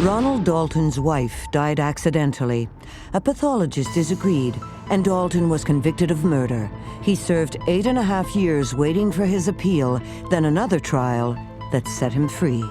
Ronald Dalton's wife died accidentally. A pathologist disagreed, and Dalton was convicted of murder. He served 8.5 years waiting for his appeal, then another trial that set him free.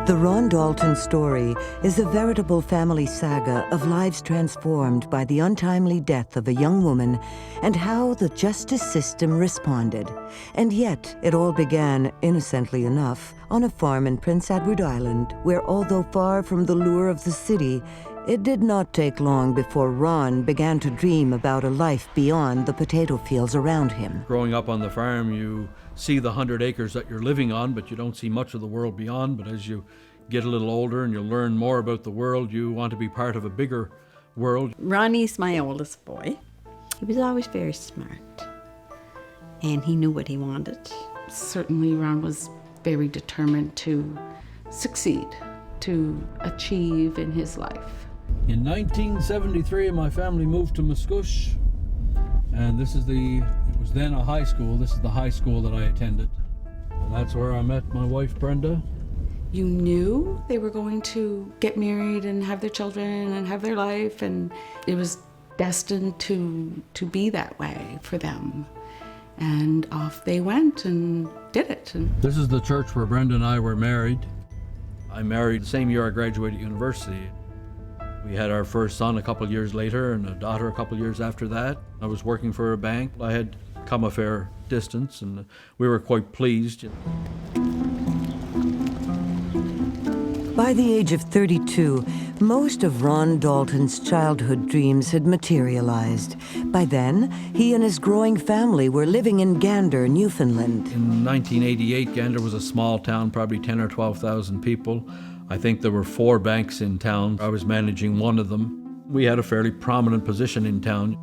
The Ron Dalton story is a veritable family saga of lives transformed by the untimely death of a young woman and how the justice system responded. And yet, it all began, innocently enough, on a farm in Prince Edward Island, where although far from the lure of the city, it did not take long before Ron began to dream about a life beyond the potato fields around him. Growing up on the farm, you see the 100 acres that you're living on, but you don't see much of the world beyond. But as you get a little older and you learn more about the world, you want to be part of a bigger world. Ronnie's my oldest boy. He was always very smart, and he knew what he wanted. Certainly Ron was very determined to succeed, to achieve in his life. In 1973, my family moved to Muscush, and it was then a high school. This is the high school that I attended. And that's where I met my wife, Brenda. You knew they were going to get married and have their children and have their life, and it was destined to be that way for them. And off they went and did it. This is the church where Brenda and I were married. I married the same year I graduated university. We had our first son a couple years later and a daughter a couple years after that. I was working for a bank. I had come a fair distance and we were quite pleased. By the age of 32, most of Ron Dalton's childhood dreams had materialized. By then, he and his growing family were living in Gander, Newfoundland. In 1988, Gander was a small town, probably 10 or 12,000 people. I think there were 4 banks in town. I was managing one of them. We had a fairly prominent position in town.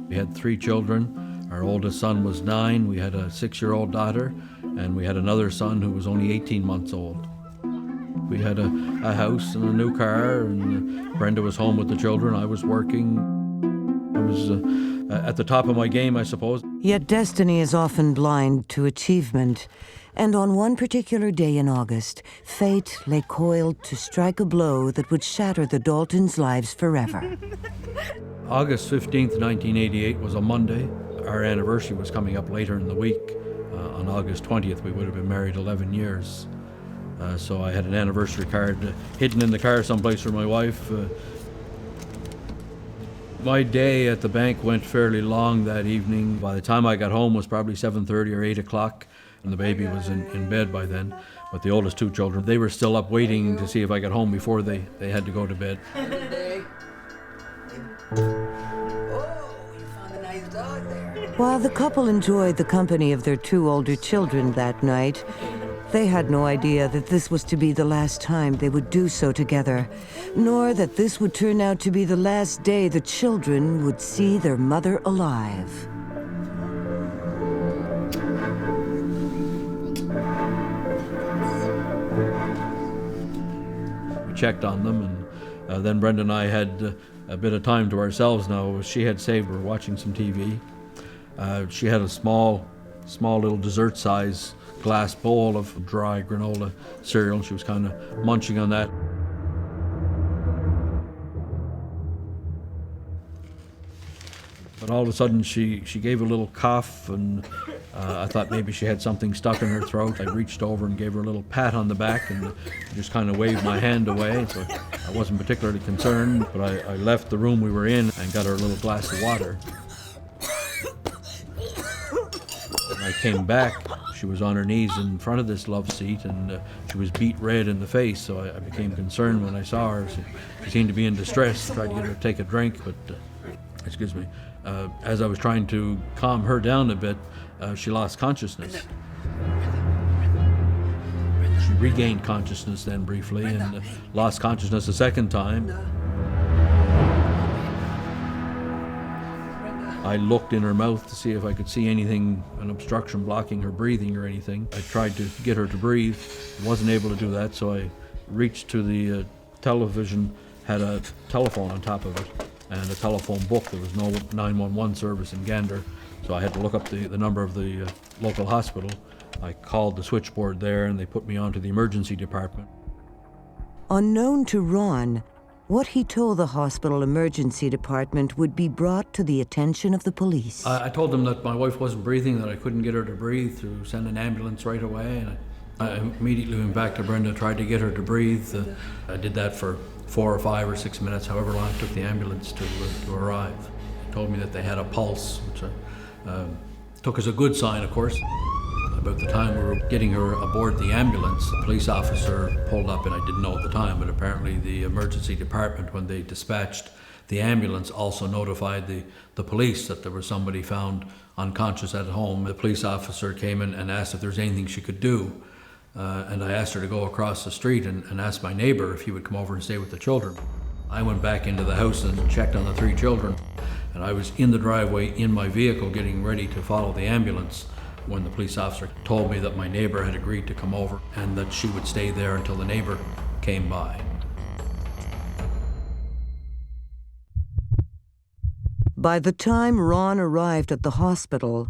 We had 3 children. Our oldest son was 9. We had a 6-year-old daughter, and we had another son who was only 18 months old. We had a house and a new car, and Brenda was home with the children. I was working. I was at the top of my game, I suppose. Yet destiny is often blind to achievement. And on one particular day in August, fate lay coiled to strike a blow that would shatter the Daltons' lives forever. August 15th, 1988 was a Monday. Our anniversary was coming up later in the week. On August 20th, we would have been married 11 years. So I had an anniversary card hidden in the car someplace for my wife. My day at the bank went fairly long that evening. By the time I got home, it was probably 7:30 or 8 o'clock, and the baby was in bed by then. But the oldest 2 children, they were still up waiting to see if I got home before they had to go to bed. While the couple enjoyed the company of their 2 older children that night, they had no idea that this was to be the last time they would do so together, nor that this would turn out to be the last day the children would see their mother alive. We checked on them, and then Brenda and I had a bit of time to ourselves now. She had saved, we were watching some TV. She had a small little dessert-size glass bowl of dry granola cereal, and she was kind of munching on that. But all of a sudden she gave a little cough, and I thought maybe she had something stuck in her throat. I reached over and gave her a little pat on the back and just kind of waved my hand away, so I wasn't particularly concerned. But I left the room we were in and got her a little glass of water. When I came back, she was on her knees in front of this love seat, and she was beet red in the face, so I became concerned when I saw her. She seemed to be in distress. I tried to get her to take a drink, but, excuse me, as I was trying to calm her down a bit, she lost consciousness. She regained consciousness then briefly, and lost consciousness a second time. I looked in her mouth to see if I could see anything, an obstruction blocking her breathing or anything. I tried to get her to breathe, wasn't able to do that, so I reached to the television, had a telephone on top of it, and a telephone book. There was no 911 service in Gander, so I had to look up the number of the local hospital. I called the switchboard there, and they put me onto the emergency department. Unknown to Ron, what he told the hospital emergency department would be brought to the attention of the police. I told them that my wife wasn't breathing, that I couldn't get her to breathe, to send an ambulance right away. And I immediately went back to Brenda, tried to get her to breathe. I did that for 4 or 5 or 6 minutes, however long it took the ambulance to arrive. They told me that they had a pulse, which I took as a good sign, of course. About the time we were getting her aboard the ambulance, a police officer pulled up, and I didn't know at the time, but apparently the emergency department, when they dispatched the ambulance, also notified the police that there was somebody found unconscious at home. The police officer came in and asked if there was anything she could do. And I asked her to go across the street and ask my neighbor if he would come over and stay with the children. I went back into the house and checked on the 3 children, and I was in the driveway in my vehicle getting ready to follow the ambulance when the police officer told me that my neighbor had agreed to come over and that she would stay there until the neighbor came by. By the time Ron arrived at the hospital,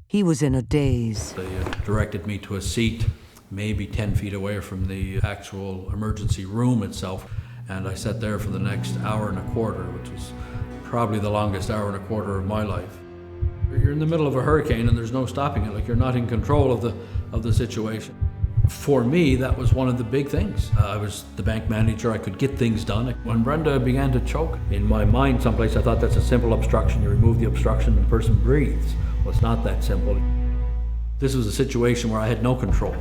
he was in a daze. They directed me to a seat maybe 10 feet away from the actual emergency room itself, and I sat there for the next hour and a quarter, which was probably the longest hour and a quarter of my life. You're in the middle of a hurricane and there's no stopping it, like you're not in control of the situation. For me, that was one of the big things. I was the bank manager, I could get things done. When Brenda began to choke, in my mind someplace I thought that's a simple obstruction. You remove the obstruction and the person breathes. Well, it's not that simple. This was a situation where I had no control.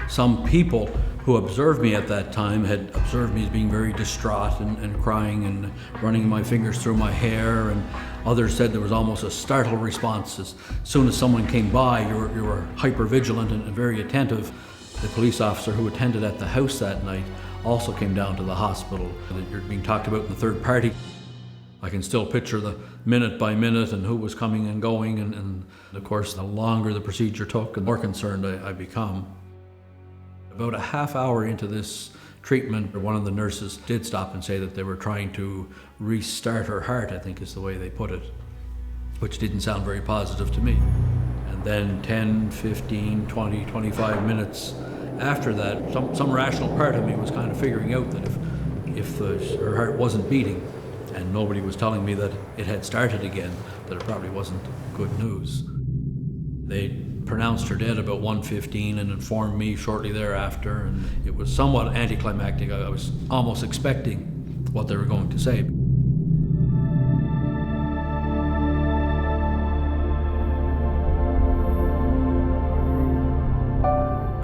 Some people who observed me at that time had observed me as being very distraught and crying and running my fingers through my hair, and others said there was almost a startled response. As soon as someone came by, you were hyper-vigilant and very attentive. The police officer who attended at the house that night also came down to the hospital. You're being talked about in the third party. I can still picture the minute by minute and who was coming and going, and of course, the longer the procedure took, the more concerned I become. About a half hour into this treatment, one of the nurses did stop and say that they were trying to restart her heart, I think is the way they put it, which didn't sound very positive to me. And then 10, 15, 20, 25 minutes after that, some rational part of me was kind of figuring out that if her heart wasn't beating and nobody was telling me that it had started again, that it probably wasn't good news. They pronounced her dead about 1:15 and informed me shortly thereafter, and it was somewhat anticlimactic. I was almost expecting what they were going to say.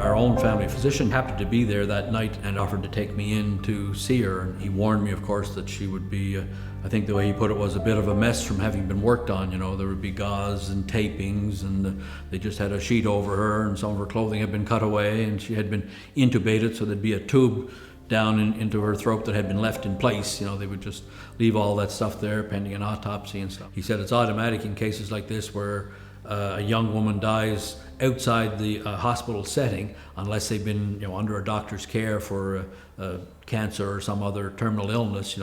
Our own family physician happened to be there that night and offered to take me in to see her. And he warned me, of course, that she would be, I think the way he put it was a bit of a mess from having been worked on. You know, there would be gauze and tapings, and they just had a sheet over her, and some of her clothing had been cut away, and she had been intubated, so there'd be a tube down into her throat that had been left in place. You know, they would just leave all that stuff there pending an autopsy and stuff. He said it's automatic in cases like this where a young woman dies outside the hospital setting, unless they've been, under a doctor's care for cancer or some other terminal illness,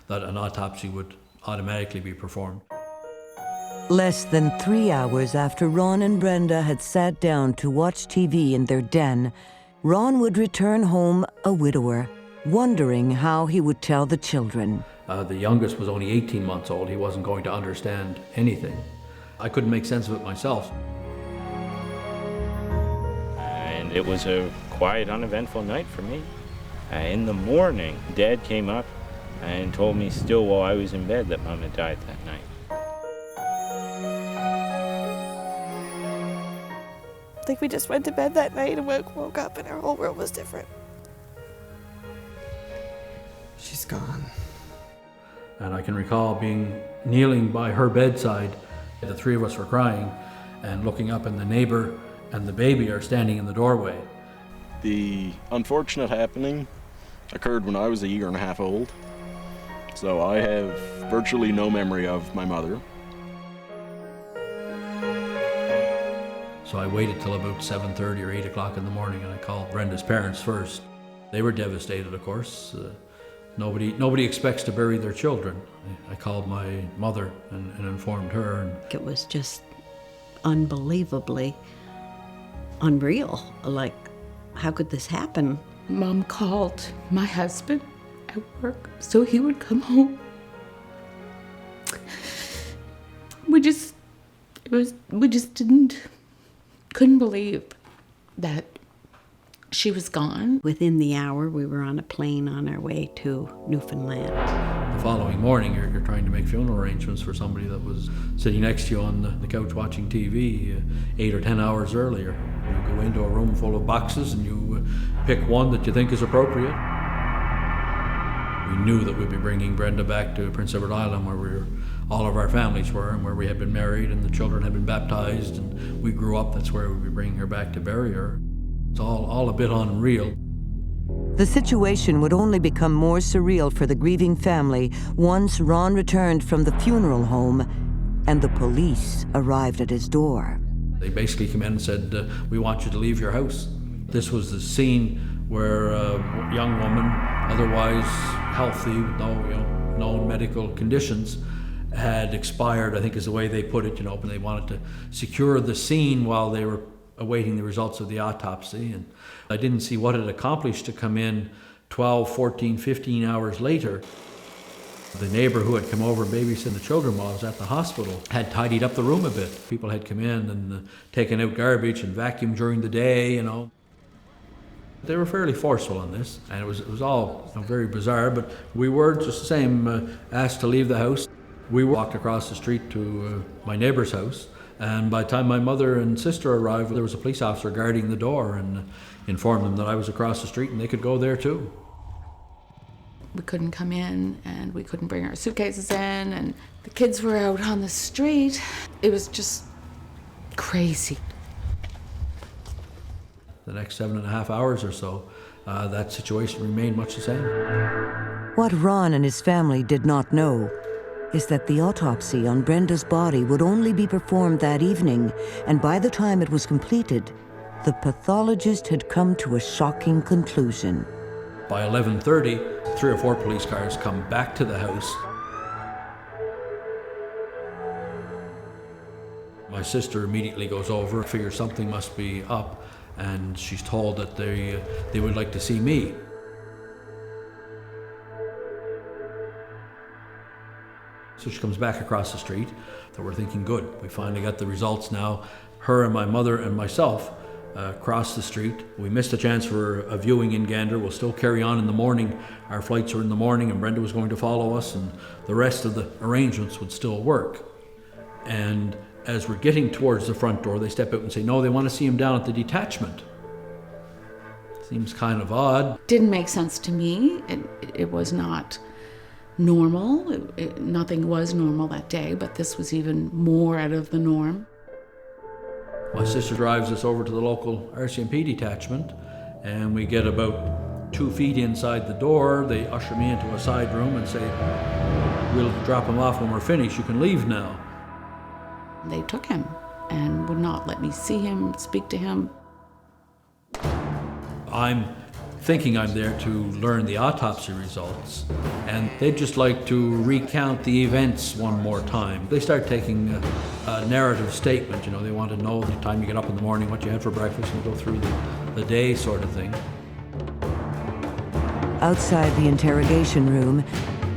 that an autopsy would automatically be performed. Less than 3 hours after Ron and Brenda had sat down to watch TV in their den, Ron would return home a widower, wondering how he would tell the children. The youngest was only 18 months old. He wasn't going to understand anything. I couldn't make sense of it myself. And it was a quiet, uneventful night for me. In the morning, Dad came up and told me still while I was in bed that Mom had died that night. I think we just went to bed that night and woke up and our whole world was different. She's gone. And I can recall kneeling by her bedside. The 3 of us were crying and looking up, and the neighbor and the baby are standing in the doorway. The unfortunate happening occurred when I was 1.5 years old, so I have virtually no memory of my mother. So I waited till about 7:30 or 8 o'clock in the morning, and I called Brenda's parents first. They were devastated, of course. Nobody expects to bury their children. I called my mother and informed her. It was just unbelievably unreal. Like, how could this happen? Mom called my husband at work so he would come home. We just couldn't believe that she was gone. Within the hour, we were on a plane on our way to Newfoundland. The following morning, you're trying to make funeral arrangements for somebody that was sitting next to you on the couch watching TV 8 or 10 hours earlier. You go into a room full of boxes and you pick one that you think is appropriate. We knew that we'd be bringing Brenda back to Prince Edward Island, where all of our families were and where we had been married and the children had been baptized and we grew up. That's where we'd be bringing her back to bury her. It's all a bit unreal. The situation would only become more surreal for the grieving family once Ron returned from the funeral home and the police arrived at his door. They basically came in and said, we want you to leave your house. This was the scene where a young woman, otherwise healthy, with no known medical conditions, had expired, I think is the way they put it, and they wanted to secure the scene while they were awaiting the results of the autopsy. And I didn't see what it accomplished to come in 12, 14, 15 hours later. The neighbor who had come over and babysitting the children while I was at the hospital had tidied up the room a bit. People had come in and taken out garbage and vacuumed during the day, They were fairly forceful on this, and it was all very bizarre, but we were just the same asked to leave the house. We walked across the street to my neighbor's house, and by the time my mother and sister arrived, there was a police officer guarding the door and informed them that I was across the street and they could go there too. We couldn't come in and we couldn't bring our suitcases in, and the kids were out on the street. It was just crazy. The next 7.5 hours or so, that situation remained much the same. What Ron and his family did not know is that the autopsy on Brenda's body would only be performed that evening, and by the time it was completed, the pathologist had come to a shocking conclusion. By 11:30, 3 or 4 police cars come back to the house. My sister immediately goes over, figures something must be up, and she's told that they would like to see me. So she comes back across the street. So we're thinking, good, we finally got the results now. Her and my mother and myself crossed the street. We missed a chance for a viewing in Gander. We'll still carry on in the morning. Our flights were in the morning and Brenda was going to follow us, and the rest of the arrangements would still work. And as we're getting towards the front door, they step out and say, no, they want to see him down at the detachment. Seems kind of odd. Didn't make sense to me. It was not normal. Nothing was normal that day, but this was even more out of the norm. My sister drives us over to the local RCMP detachment, and we get about 2 feet inside the door. They usher me into a side room and say, we'll drop him off when we're finished. You can leave now. They took him and would not let me see him, speak to him. I'm thinking I'm there to learn the autopsy results, and they'd just like to recount the events one more time. They start taking a narrative statement, they want to know the time you get up in the morning, what you had for breakfast, and go through the day sort of thing. Outside the interrogation room,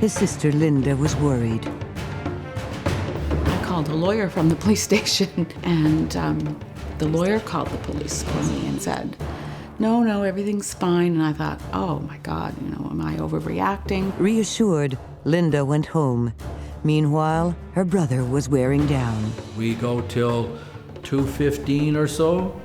his sister Linda was worried. I called a lawyer from the police station, and the lawyer called the police for me and said, no, everything's fine. And I thought, oh my God, am I overreacting? Reassured, Linda went home. Meanwhile, her brother was wearing down. We go till 2:15 or so.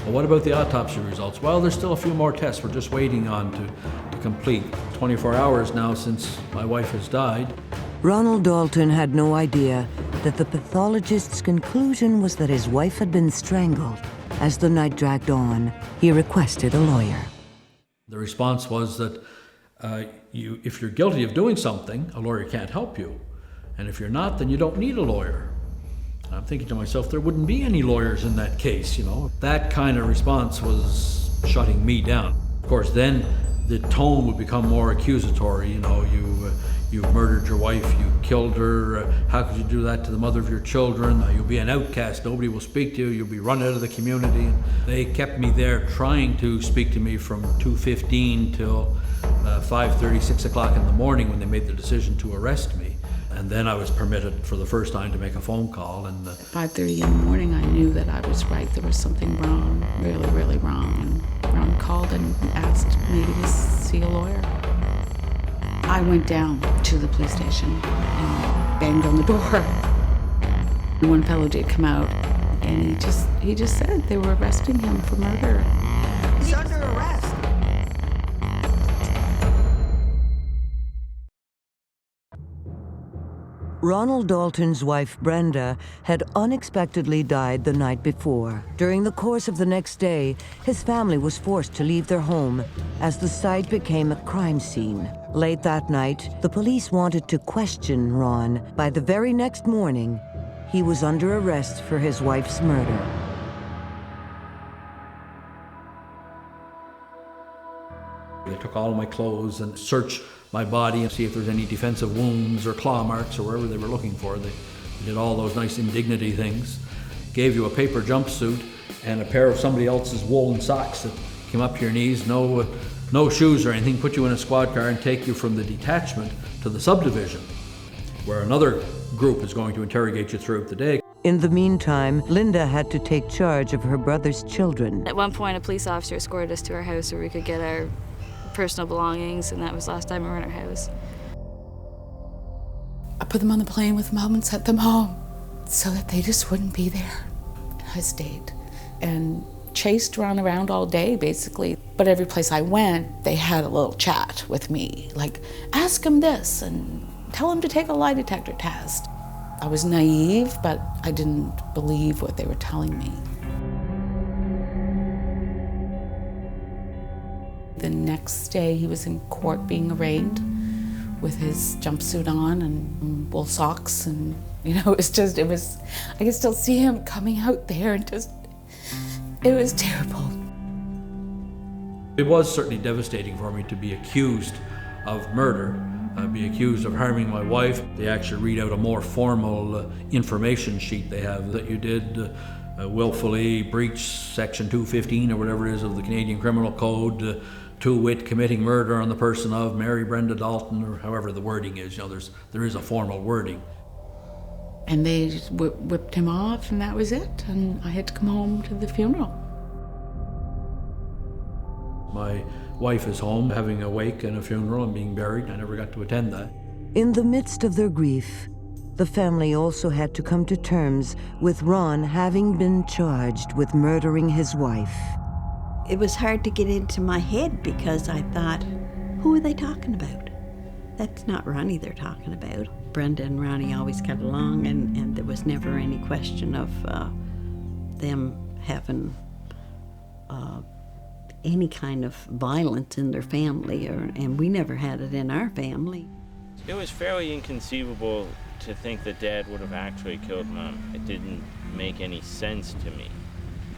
Well, what about the autopsy results? Well, there's still a few more tests we're just waiting on to complete. 24 hours now since my wife has died. Ronald Dalton had no idea that the pathologist's conclusion was that his wife had been strangled. As the night dragged on, he requested a lawyer. The response was that if you're guilty of doing something, a lawyer can't help you. And if you're not, then you don't need a lawyer. And I'm thinking to myself, there wouldn't be any lawyers in that case, That kind of response was shutting me down. Of course, then the tone would become more accusatory, You've murdered your wife, you killed her, how could you do that to the mother of your children? You'll be an outcast, nobody will speak to you, you'll be run out of the community. They kept me there trying to speak to me from 2:15 till 5:30, 6 o'clock in the morning when they made the decision to arrest me. And then I was permitted for the first time to make a phone call. And At 5:30 in the morning, I knew that I was right. There was something wrong, really, really wrong. And Ron called and asked me to see a lawyer. I went down to the police station and banged on the door. One fellow did come out, and he just said they were arresting him for murder. He's under arrest. Ronald Dalton's wife, Brenda, had unexpectedly died the night before. During the course of the next day, his family was forced to leave their home as the site became a crime scene. Late that night, the police wanted to question Ron. By the very next morning, he was under arrest for his wife's murder. They took all of my clothes and searched my body and see if there's any defensive wounds or claw marks or wherever they were looking for. They did all those nice indignity things. Gave you a paper jumpsuit and a pair of somebody else's woolen socks that came up to your knees, no shoes or anything, put you in a squad car and take you from the detachment to the subdivision, where another group is going to interrogate you throughout the day. In the meantime, Linda had to take charge of her brother's children. At one point, a police officer escorted us to our house where we could get our personal belongings, and that was the last time we were in our house. I put them on the plane with Mom and sent them home so that they just wouldn't be there. I stayed and chased Ron around all day, basically. But every place I went, they had a little chat with me, like, ask him this and tell him to take a lie detector test. I was naive, but I didn't believe what they were telling me. The next day, he was in court being arraigned with his jumpsuit on and wool socks, and it was, I could still see him coming out there, and it was terrible. It was certainly devastating for me to be accused of murder, be accused of harming my wife. They actually read out a more formal information sheet they have that you did willfully breach Section 215 or whatever it is of the Canadian Criminal Code, to wit, committing murder on the person of Mary Brenda Dalton, or however the wording is. There is a formal wording. And they just whipped him off, and that was it. And I had to come home to the funeral. My wife is home having a wake and a funeral and being buried. I never got to attend that. In the midst of their grief, the family also had to come to terms with Ron having been charged with murdering his wife. It was hard to get into my head because I thought, who are they talking about? That's not Ronnie they're talking about. Brenda and Ronnie always got along, and there was never any question of them having any kind of violence in their family, and we never had it in our family. It was fairly inconceivable to think that Dad would have actually killed Mom. It didn't make any sense to me.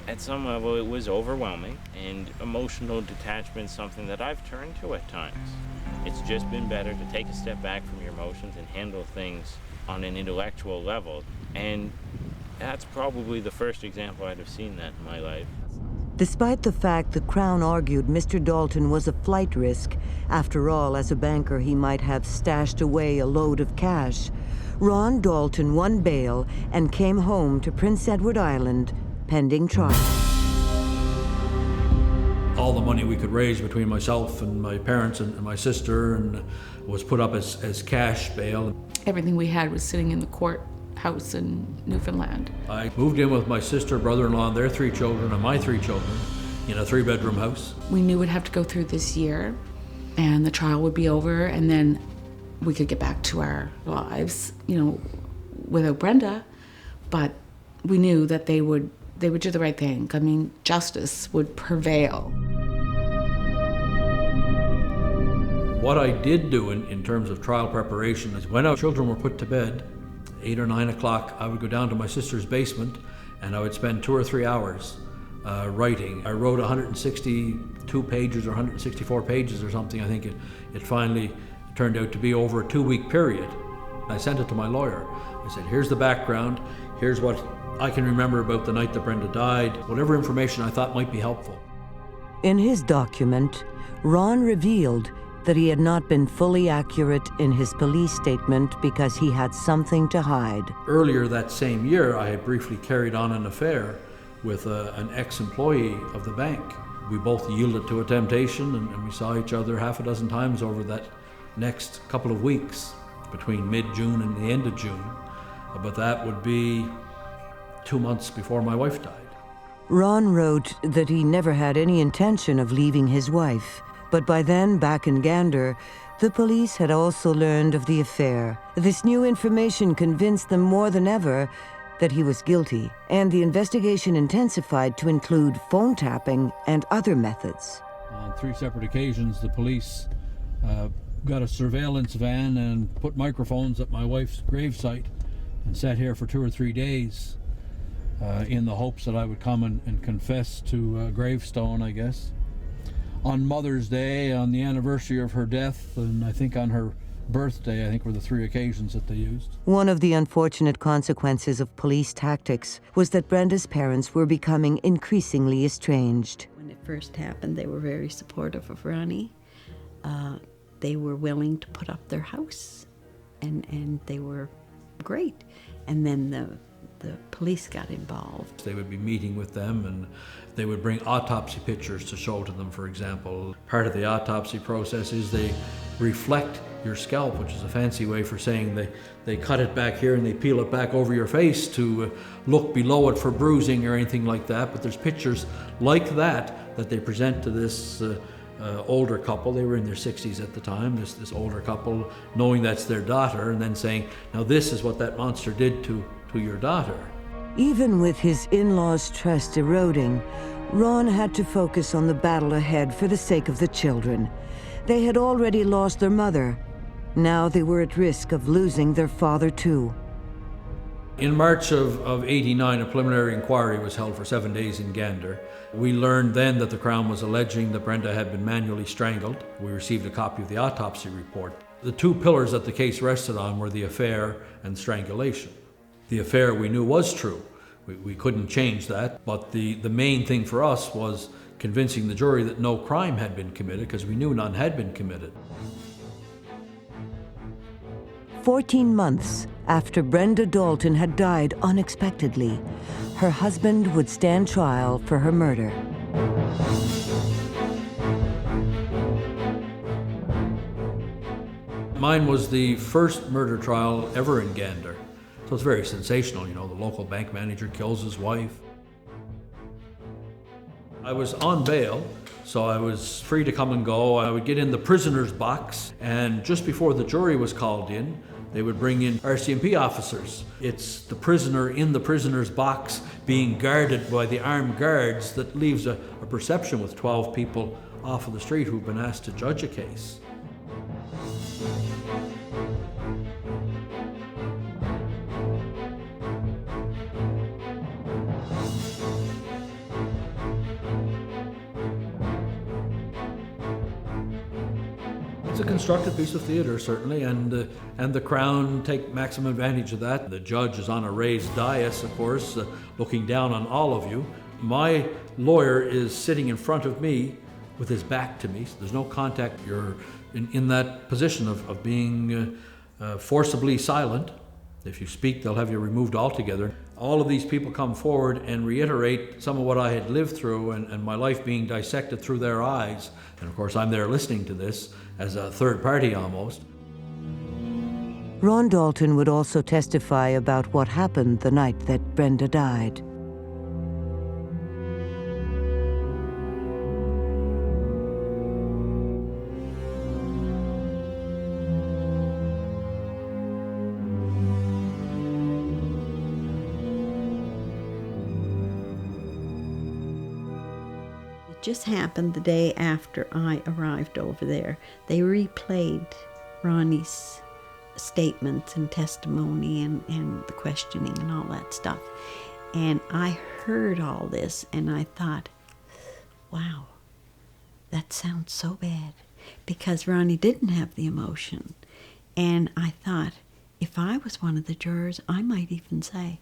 At some level, it was overwhelming, and emotional detachment is something that I've turned to at times. It's just been better to take a step back from your emotions and handle things on an intellectual level, and that's probably the first example I'd have seen that in my life. Despite the fact the Crown argued Mr. Dalton was a flight risk, after all, as a banker he might have stashed away a load of cash, Ron Dalton won bail and came home to Prince Edward Island pending trial. All the money we could raise between myself and my parents and my sister and was put up as cash bail. Everything we had was sitting in the courthouse in Newfoundland. I moved in with my sister, brother-in-law, and their 3 children, and my 3 children, in a 3-bedroom house. We knew we'd have to go through this year, and the trial would be over, and then we could get back to our lives, without Brenda. But we knew that they would do the right thing. I mean, justice would prevail. What I did do in terms of trial preparation is when our children were put to bed, 8 or 9 o'clock, I would go down to my sister's basement and I would spend 2 or 3 hours writing. I wrote 162 pages or 164 pages or something. I think it finally Turned out to be over a 2-week period. I sent it to my lawyer. I said, here's the background, here's what I can remember about the night that Brenda died, whatever information I thought might be helpful. In his document, Ron revealed that he had not been fully accurate in his police statement because he had something to hide. Earlier that same year, I had briefly carried on an affair with an ex-employee of the bank. We both yielded to a temptation, and we saw each other half a dozen times over that next couple of weeks, between mid-June and the end of June. But that would be 2 months before my wife died. Ron wrote that he never had any intention of leaving his wife, but by then, back in Gander, the police had also learned of the affair. This new information convinced them more than ever that he was guilty, and the investigation intensified to include phone tapping and other methods. On 3 separate occasions, the police got a surveillance van and put microphones at my wife's gravesite and sat here for 2 or 3 days in the hopes that I would come and confess to a gravestone, I guess. On Mother's Day, on the anniversary of her death, and I think on her birthday, I think were the 3 occasions that they used. One of the unfortunate consequences of police tactics was that Brenda's parents were becoming increasingly estranged. When it first happened, they were very supportive of Ronnie. They were willing to put up their house, and they were great. And then the police got involved. They would be meeting with them, and they would bring autopsy pictures to show to them, for example. Part of the autopsy process is they reflect your scalp, which is a fancy way for saying they cut it back here and they peel it back over your face to look below it for bruising or anything like that. But there's pictures like that they present to this older couple. They were in their 60s at the time, this older couple, knowing that's their daughter, and then saying, now this is what that monster did to your daughter. Even with his in-laws' trust eroding, Ron had to focus on the battle ahead for the sake of the children. They had already lost their mother. Now they were at risk of losing their father too. In March of '89, a preliminary inquiry was held for 7 days in Gander. We learned then that the Crown was alleging that Brenda had been manually strangled. We received a copy of the autopsy report. The 2 pillars that the case rested on were the affair and strangulation. The affair we knew was true. We couldn't change that, but the main thing for us was convincing the jury that no crime had been committed, because we knew none had been committed. 14 months after Brenda Dalton had died unexpectedly, her husband would stand trial for her murder. Mine was the first murder trial ever in Gander. So it's very sensational, you know, the local bank manager kills his wife. I was on bail, so I was free to come and go. I would get in the prisoner's box, and just before the jury was called in, they would bring in RCMP officers. It's the prisoner in the prisoner's box being guarded by the armed guards that leaves a perception with 12 people off of the street who've been asked to judge a case. It's a constructed piece of theater, certainly, and the Crown take maximum advantage of that. The judge is on a raised dais, of course, looking down on all of you. My lawyer is sitting in front of me with his back to me, so there's no contact. You're in that position of being forcibly silent. If you speak, they'll have you removed altogether. All of these people come forward and reiterate some of what I had lived through and my life being dissected through their eyes. And of course, I'm there listening to this as a third party almost. Ron Dalton would also testify about what happened the night that Brenda died. Just happened the day after I arrived over there. They replayed Ronnie's statements and testimony and the questioning and all that stuff. And I heard all this and I thought, wow, that sounds so bad. because Ronnie didn't have the emotion. And I thought, if I was one of the jurors, I might even say,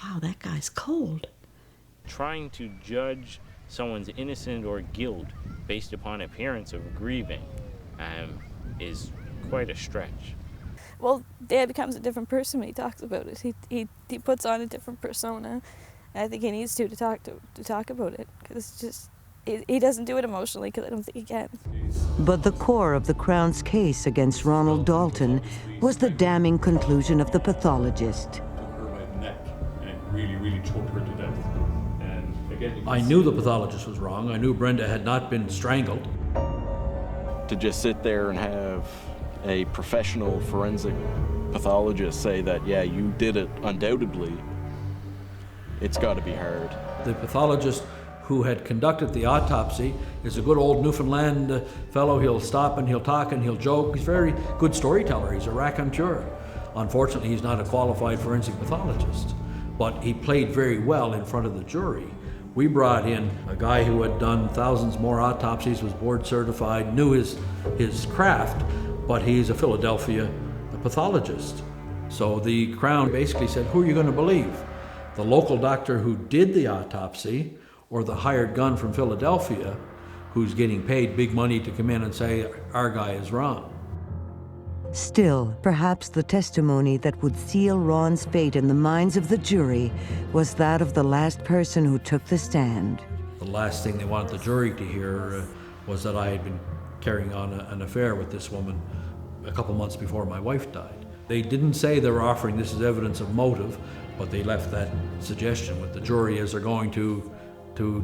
wow, that guy's cold. Trying to judge someone's innocence or guilt based upon appearance of grieving is quite a stretch. Well, Dad becomes a different person when he talks about it. He puts on a different persona. And I think he needs to talk about it, because it's just he doesn't do it emotionally, because I don't think he can. But the core of the Crown's case against Ronald Dalton was the damning conclusion of the pathologist. Took her by the neck and really choked her to death. And again, I knew the pathologist was wrong. I knew Brenda had not been strangled. To just sit there and have a professional forensic pathologist say that, yeah, you did it undoubtedly, it's got to be hard. The pathologist who had conducted the autopsy is a good old Newfoundland fellow. He'll stop and he'll talk and he'll joke. He's a very good storyteller. He's a raconteur. Unfortunately, he's not a qualified forensic pathologist, but he played very well in front of the jury. We brought in a guy who had done thousands more autopsies, was board certified, knew his craft, but he's a Philadelphia pathologist. So the Crown basically said, who are you going to believe? The local doctor who did the autopsy, or the hired gun from Philadelphia who's getting paid big money to come in and say, our guy is wrong? Still, perhaps the testimony that would seal Ron's fate in the minds of the jury was that of the last person who took the stand. The last thing they wanted the jury to hear was that I had been carrying on an affair with this woman a couple months before my wife died. They didn't say they were offering this as evidence of motive, but they left that suggestion with the jury as they're going to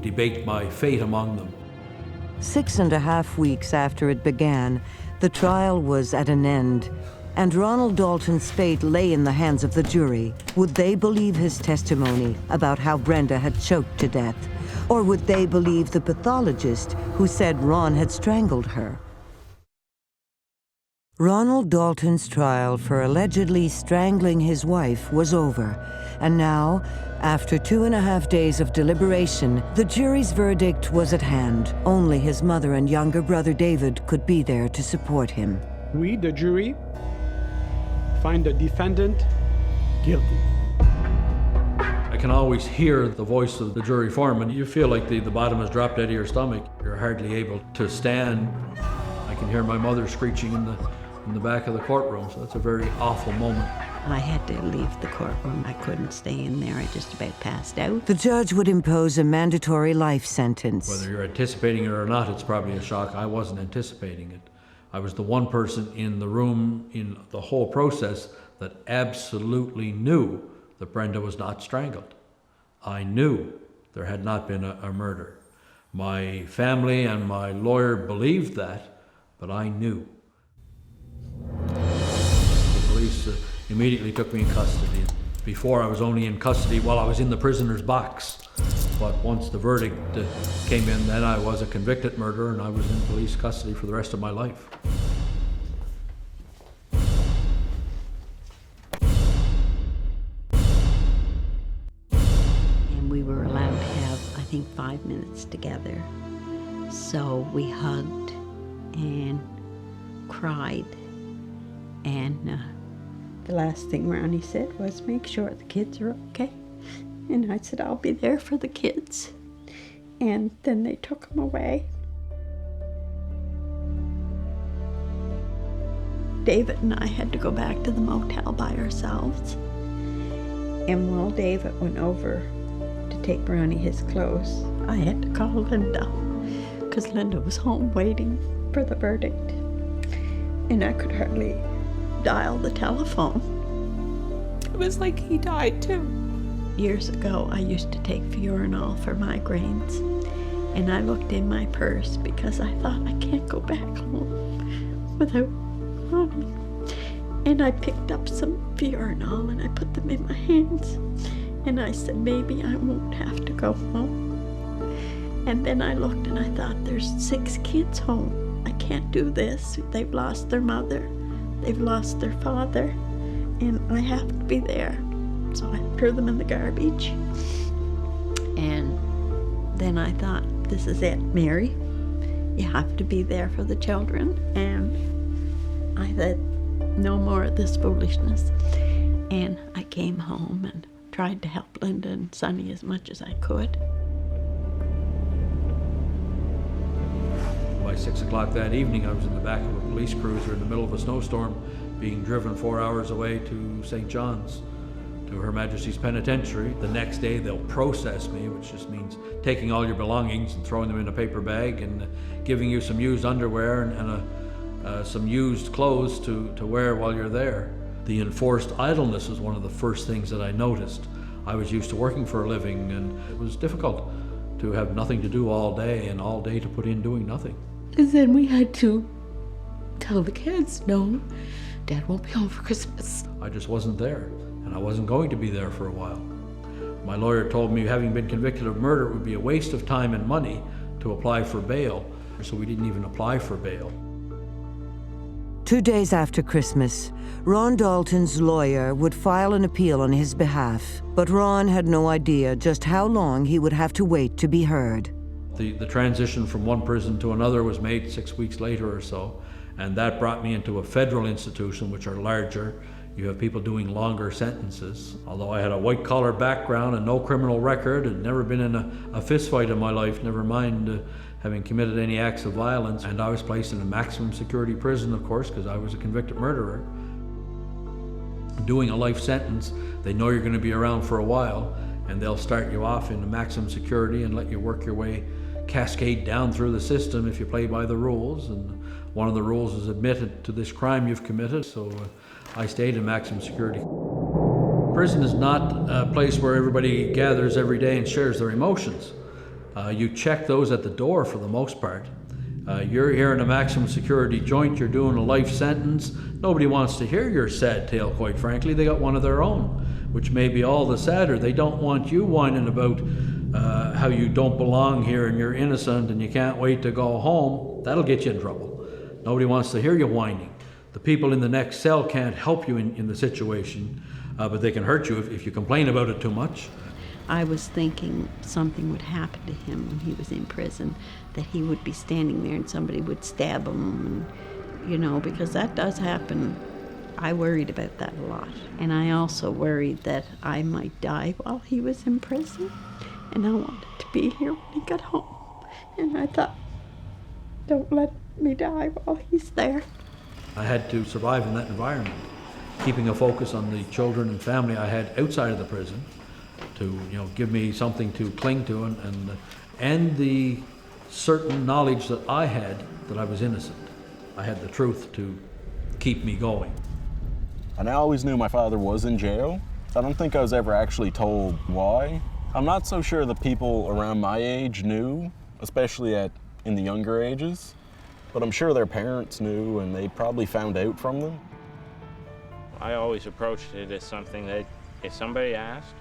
debate my fate among them. 6.5 weeks after it began, the trial was at an end, and Ronald Dalton's fate lay in the hands of the jury. Would they believe his testimony about how Brenda had choked to death? Or would they believe the pathologist who said Ron had strangled her? Ronald Dalton's trial for allegedly strangling his wife was over, and now, after 2.5 days of deliberation, the jury's verdict was at hand. Only his mother and younger brother David could be there to support him. We, the jury, find the defendant guilty. I can always hear the voice of the jury foreman. You feel like the bottom has dropped out of your stomach. You're hardly able to stand. I can hear my mother screeching in the back of the courtroom, so that's a very awful moment. I had to leave the courtroom. I couldn't stay in there. I just about passed out. The judge would impose a mandatory life sentence. Whether you're anticipating it or not, it's probably a shock. I wasn't anticipating it. I was the one person in the room in the whole process that absolutely knew that Brenda was not strangled. I knew there had not been a murder. My family and my lawyer believed that, but I knew. The police immediately took me in custody. Before, I was only in custody while I was in the prisoner's box. But once the verdict came in, then I was a convicted murderer and I was in police custody for the rest of my life. And we were allowed to have, I think, 5 minutes together. So we hugged and cried. And the last thing Ronnie said was, make sure the kids are okay. And I said, I'll be there for the kids. And then they took him away. David and I had to go back to the motel by ourselves. And while David went over to take Ronnie his clothes, I had to call Linda, because Linda was home waiting for the verdict. And I could hardly dial the telephone. It was like he died too. Years ago, I used to take Fiorinol for migraines, and I looked in my purse because I thought I can't go back home without Ronnie. And I picked up some Fiorinol and I put them in my hands, and I said, maybe I won't have to go home. And then I looked and I thought, there's 6 kids home. I can't do this. They've lost their mother. They've lost their father, and I have to be there. So I threw them in the garbage. And then I thought, this is it, Mary. You have to be there for the children. And I said, no more of this foolishness. And I came home and tried to help Linda and Sonny as much as I could. By 6 o'clock that evening, I was in the back of a police cruiser in the middle of a snowstorm, being driven 4 hours away to St. John's, to Her Majesty's Penitentiary. The next day, they'll process me, which just means taking all your belongings and throwing them in a paper bag and giving you some used underwear and some used clothes to wear while you're there. The enforced idleness is one of the first things that I noticed. I was used to working for a living, and it was difficult to have nothing to do all day and all day to put in doing nothing. And then we had to tell the kids, no, Dad won't be home for Christmas. I just wasn't there, and I wasn't going to be there for a while. My lawyer told me having been convicted of murder, it would be a waste of time and money to apply for bail, so we didn't even apply for bail. 2 days after Christmas, Ron Dalton's lawyer would file an appeal on his behalf, but Ron had no idea just how long he would have to wait to be heard. The transition from one prison to another was made 6 weeks later or so, and that brought me into a federal institution, which are larger. You have people doing longer sentences. Although I had a white-collar background and no criminal record, and never been in a fist fight in my life, never mind having committed any acts of violence, and I was placed in a maximum security prison, of course, because I was a convicted murderer. Doing a life sentence, they know you're going to be around for a while, and they'll start you off in a maximum security and let you work your way, cascade down through the system if you play by the rules. And one of the rules is admitted to this crime you've committed, so I stayed in maximum security. Prison is not a place where everybody gathers every day and shares their emotions. You check those at the door for the most part. You're here in a maximum security joint, you're doing a life sentence. Nobody wants to hear your sad tale, quite frankly. They got one of their own, which may be all the sadder. They don't want you whining about how you don't belong here and you're innocent and you can't wait to go home. That'll get you in trouble. Nobody wants to hear you whining. The people in the next cell can't help you in the situation, but they can hurt you if you complain about it too much. I was thinking something would happen to him when he was in prison, that he would be standing there and somebody would stab him, and, because that does happen. I worried about that a lot. And I also worried that I might die while he was in prison, and I wanted to be here when he got home. And I thought, don't let me die while he's there. I had to survive in that environment, keeping a focus on the children and family I had outside of the prison, to give me something to cling to, and the certain knowledge that I had that I was innocent. I had the truth to keep me going. And I always knew my father was in jail. I don't think I was ever actually told why. I'm not so sure the people around my age knew, especially in the younger ages, but I'm sure their parents knew, and they probably found out from them. I always approached it as something that if somebody asked,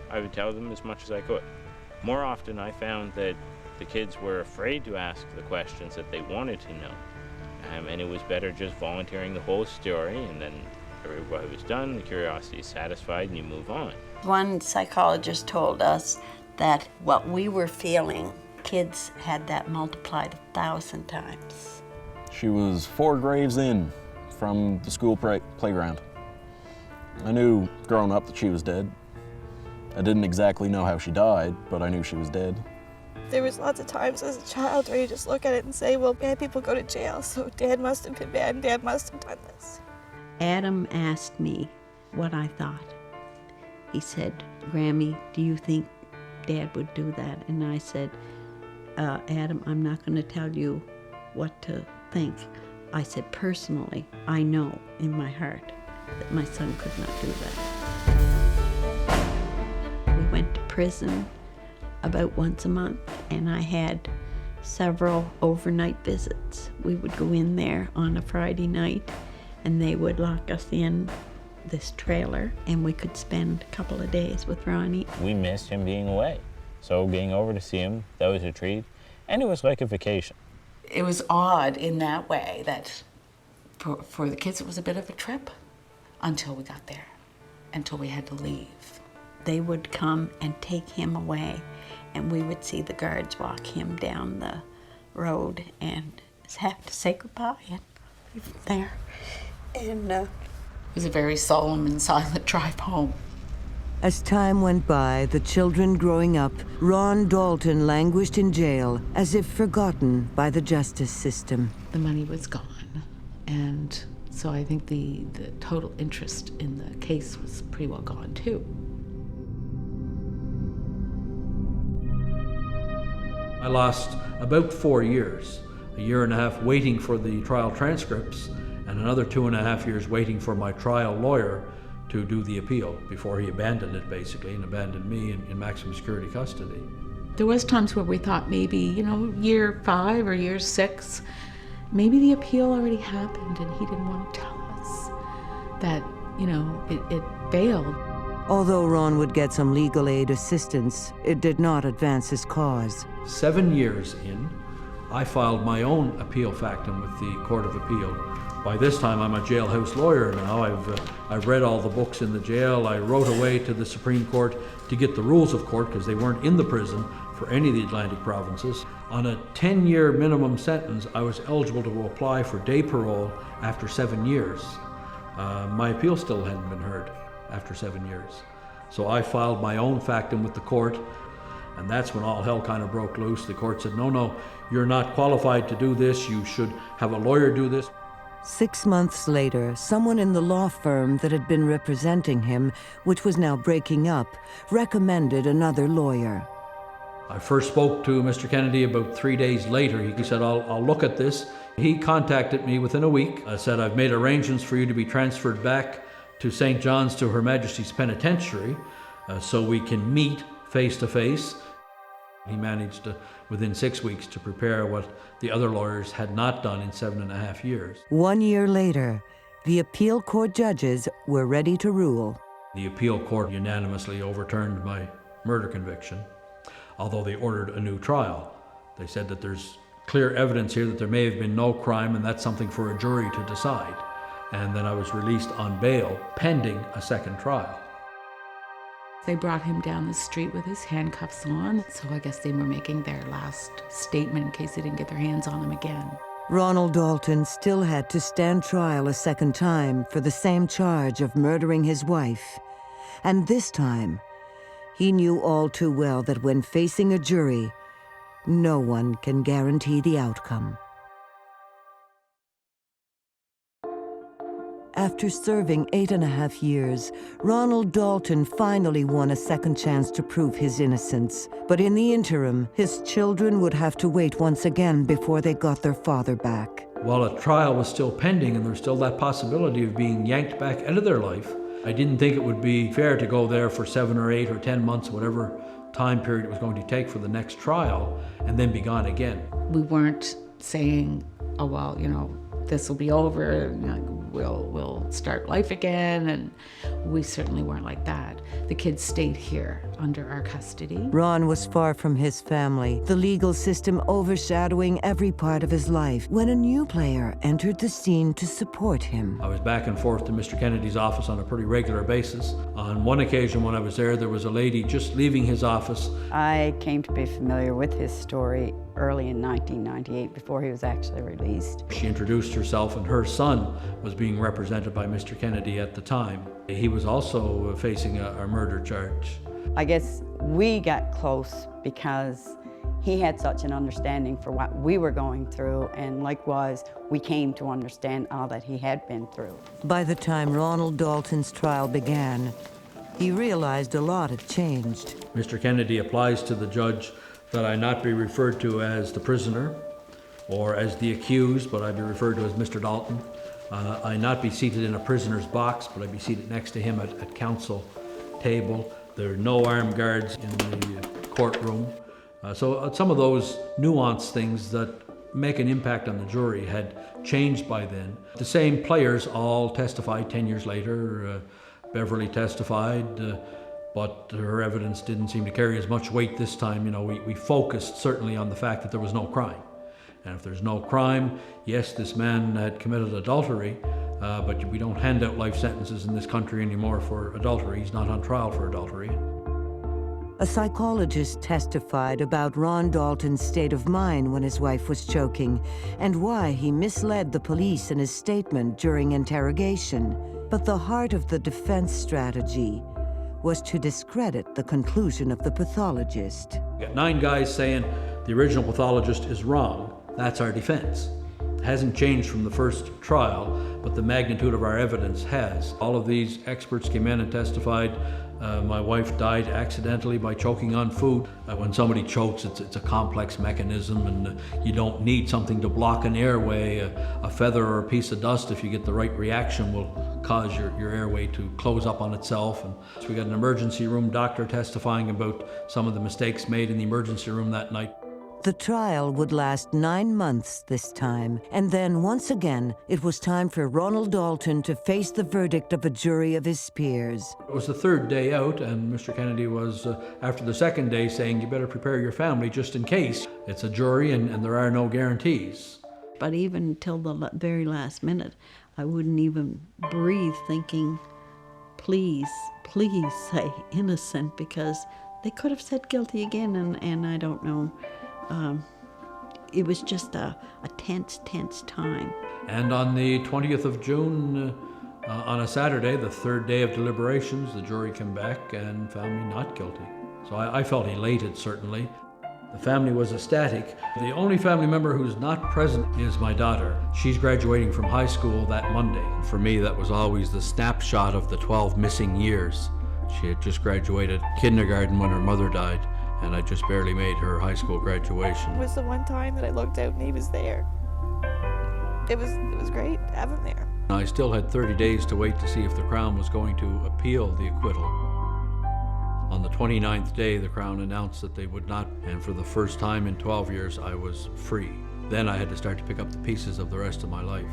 I would tell them as much as I could. More often I found that the kids were afraid to ask the questions that they wanted to know. And it was better just volunteering the whole story, and then everybody was done, the curiosity is satisfied, and you move on. One psychologist told us that what we were feeling, kids had that multiplied 1,000 times. She was 4 graves in from the school playground. I knew growing up that she was dead. I didn't exactly know how she died, but I knew she was dead. There was lots of times as a child where you just look at it and say, well, bad people go to jail, so Dad must have been bad and Dad must have done this. Adam asked me what I thought. He said, Grammy, do you think Dad would do that? And I said, Adam, I'm not going to tell you what to think. I said, personally, I know in my heart that my son could not do that. We went to prison about once a month, and I had several overnight visits. We would go in there on a Friday night, and they would lock us in this trailer, and we could spend a couple of days with Ronnie. We missed him being away, so being over to see him, that was a treat, and it was like a vacation. It was odd in that way that for the kids it was a bit of a trip until we got there, until we had to leave. They would come and take him away, and we would see the guards walk him down the road and have to say goodbye and leave him there. And it was a very solemn and silent drive home. As time went by, the children growing up, Ron Dalton languished in jail as if forgotten by the justice system. The money was gone, and so I think the total interest in the case was pretty well gone too. I lost about 4 years, a year and a half waiting for the trial transcripts, and another 2.5 years waiting for my trial lawyer to do the appeal before he abandoned it, basically, and abandoned me in maximum security custody. There was times where we thought maybe, year 5 or year 6, maybe the appeal already happened and he didn't want to tell us that, it failed. Although Ron would get some legal aid assistance, it did not advance his cause. 7 years in, I filed my own appeal factum with the Court of Appeal. By this time, I'm a jailhouse lawyer now. I've read all the books in the jail. I wrote away to the Supreme Court to get the rules of court because they weren't in the prison for any of the Atlantic provinces. On a 10-year minimum sentence, I was eligible to apply for day parole after 7 years. My appeal still hadn't been heard after 7 years. So I filed my own factum with the court, and that's when all hell kind of broke loose. The court said, no, you're not qualified to do this. You should have a lawyer do this. 6 months later, someone in the law firm that had been representing him, which was now breaking up, recommended another lawyer. I first spoke to Mr. Kennedy about 3 days later. He said, I'll look at this. He contacted me within a week. I said, I've made arrangements for you to be transferred back to St. John's to Her Majesty's Penitentiary so we can meet face to face. He managed within 6 weeks to prepare what the other lawyers had not done in 7.5 years. 1 year later, the appeal court judges were ready to rule. The appeal court unanimously overturned my murder conviction, although they ordered a new trial. They said that there's clear evidence here that there may have been no crime, and that's something for a jury to decide. And then I was released on bail pending a second trial. They brought him down the street with his handcuffs on, so I guess they were making their last statement in case they didn't get their hands on him again. Ronald Dalton still had to stand trial a second time for the same charge of murdering his wife. And this time, he knew all too well that when facing a jury, no one can guarantee the outcome. After serving 8.5 years, Ronald Dalton finally won a second chance to prove his innocence. But in the interim, his children would have to wait once again before they got their father back. While a trial was still pending and there was still that possibility of being yanked back out of their life, I didn't think it would be fair to go there for 7 or 8 or 10 months, whatever time period it was going to take for the next trial, and then be gone again. We weren't saying, oh, well, this will be over, and we'll start life again, and we certainly weren't like that. The kids stayed here under our custody. Ron was far from his family, the legal system overshadowing every part of his life, when a new player entered the scene to support him. I was back and forth to Mr. Kennedy's office on a pretty regular basis. On one occasion when I was there was a lady just leaving his office. I came to be familiar with his story early in 1998, before he was actually released. She introduced herself, and her son was being represented by Mr. Kennedy at the time. He was also facing a murder charge. I guess we got close because he had such an understanding for what we were going through, and likewise, we came to understand all that he had been through. By the time Ronald Dalton's trial began, he realized a lot had changed. Mr. Kennedy applies to the judge that I not be referred to as the prisoner or as the accused, but I be referred to as Mr. Dalton. I not be seated in a prisoner's box, but I be seated next to him at counsel table. There are no armed guards in the courtroom. So some of those nuanced things that make an impact on the jury had changed by then. The same players all testified 10 years later. Beverly testified, but her evidence didn't seem to carry as much weight this time. We focused certainly on the fact that there was no crime. And if there's no crime, yes, this man had committed adultery, but we don't hand out life sentences in this country anymore for adultery. He's not on trial for adultery. A psychologist testified about Ron Dalton's state of mind when his wife was choking and why he misled the police in his statement during interrogation. But the heart of the defense strategy was to discredit the conclusion of the pathologist. We got 9 guys saying the original pathologist is wrong. That's our defense. It hasn't changed from the first trial, but the magnitude of our evidence has. All of these experts came in and testified my wife died accidentally by choking on food. When somebody chokes, it's a complex mechanism, and you don't need something to block an airway. A feather or a piece of dust, if you get the right reaction, will cause your airway to close up on itself. And so we got an emergency room doctor testifying about some of the mistakes made in the emergency room that night. The trial would last 9 months this time, and then once again, it was time for Ronald Dalton to face the verdict of a jury of his peers. It was the 3rd day out, and Mr. Kennedy was, after the 2nd day, saying, you better prepare your family just in case. It's a jury, and there are no guarantees. But even until the very last minute, I wouldn't even breathe thinking, please, please say innocent, because they could have said guilty again, and I don't know. It was just a tense time. And on the 20th of June, on a Saturday, the 3rd day of deliberations, the jury came back and found me not guilty. So I felt elated, certainly. The family was ecstatic. The only family member who's not present is my daughter. She's graduating from high school that Monday. For me, that was always the snapshot of the 12 missing years. She had just graduated kindergarten when her mother died, and I just barely made her high school graduation. It was the one time that I looked out and he was there. It was great to have him there. I still had 30 days to wait to see if the Crown was going to appeal the acquittal. On the 29th day, the Crown announced that they would not, and for the first time in 12 years, I was free. Then I had to start to pick up the pieces of the rest of my life.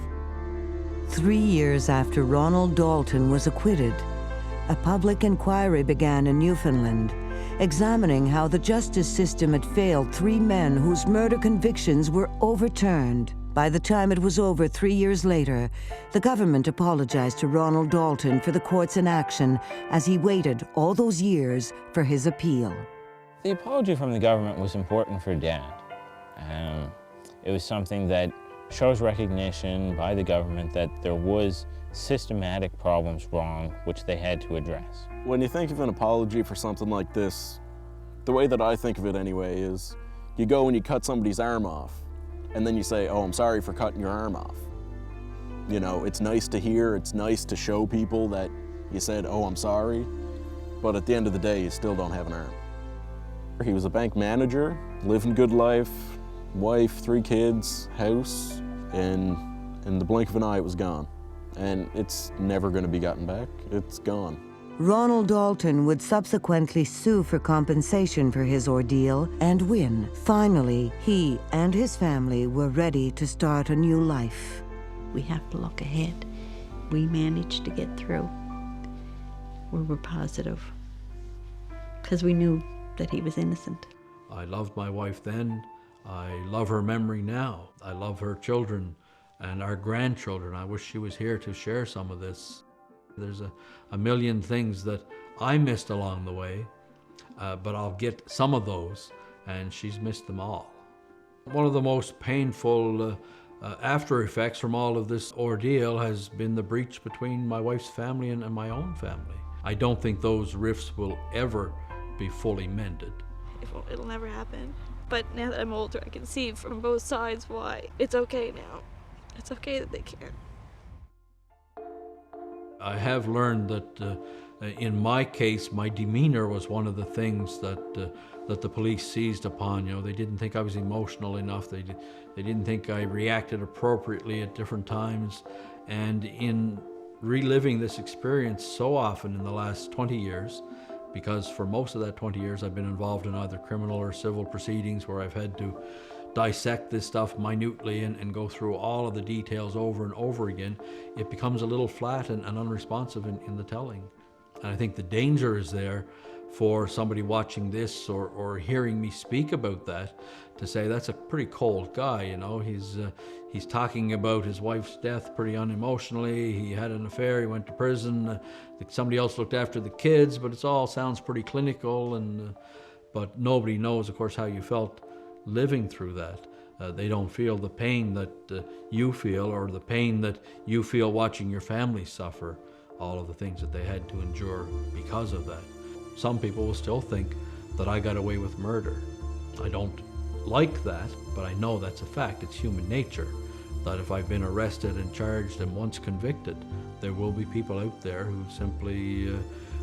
3 years after Ronald Dalton was acquitted, a public inquiry began in Newfoundland, examining how the justice system had failed 3 men whose murder convictions were overturned. By the time it was over 3 years later, the government apologized to Ronald Dalton for the court's inaction as he waited all those years for his appeal. The apology from the government was important for Dad. It was something that shows recognition by the government that there was systematic problems wrong, which they had to address. When you think of an apology for something like this, the way that I think of it anyway is you go and you cut somebody's arm off, and then you say, oh, I'm sorry for cutting your arm off. You know, it's nice to hear, it's nice to show people that you said, oh, I'm sorry, but at the end of the day, you still don't have an arm. He was a bank manager, living good life, wife, 3 kids, house, and in the blink of an eye, it was gone. And it's never going to be gotten back. It's gone. Ronald Dalton would subsequently sue for compensation for his ordeal and win. Finally, he and his family were ready to start a new life. We have to look ahead. We managed to get through. We were positive because we knew that he was innocent. I loved my wife then. I love her memory now. I love her children and our grandchildren. I wish she was here to share some of this. There's a million things that I missed along the way, but I'll get some of those, and she's missed them all. One of the most painful after effects from all of this ordeal has been the breach between my wife's family and my own family. I don't think those rifts will ever be fully mended. It'll never happen. But now that I'm older, I can see from both sides why it's okay now. It's okay that they can't. I have learned that in my case, my demeanor was one of the things that the police seized upon. You know, they didn't think I was emotional enough. They didn't think I reacted appropriately at different times. And in reliving this experience so often in the last 20 years, because for most of that 20 years I've been involved in either criminal or civil proceedings where I've had to dissect this stuff minutely and go through all of the details over and over again, it becomes a little flat and unresponsive in the telling. And I think the danger is there for somebody watching this or hearing me speak about that to say that's a pretty cold guy, you know. He's talking about his wife's death pretty unemotionally. He had an affair, he went to prison, somebody else looked after the kids, but it all sounds pretty clinical, but nobody knows, of course, how you felt living through that. They don't feel the pain that you feel, or the pain that you feel watching your family suffer, all of the things that they had to endure because of that. Some people will still think that I got away with murder. I don't like that, but I know that's a fact. It's human nature that if I've been arrested and charged and once convicted, there will be people out there who simply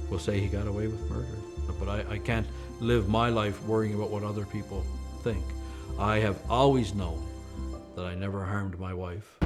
will say he got away with murder. But I can't live my life worrying about what other people think. I have always known that I never harmed my wife.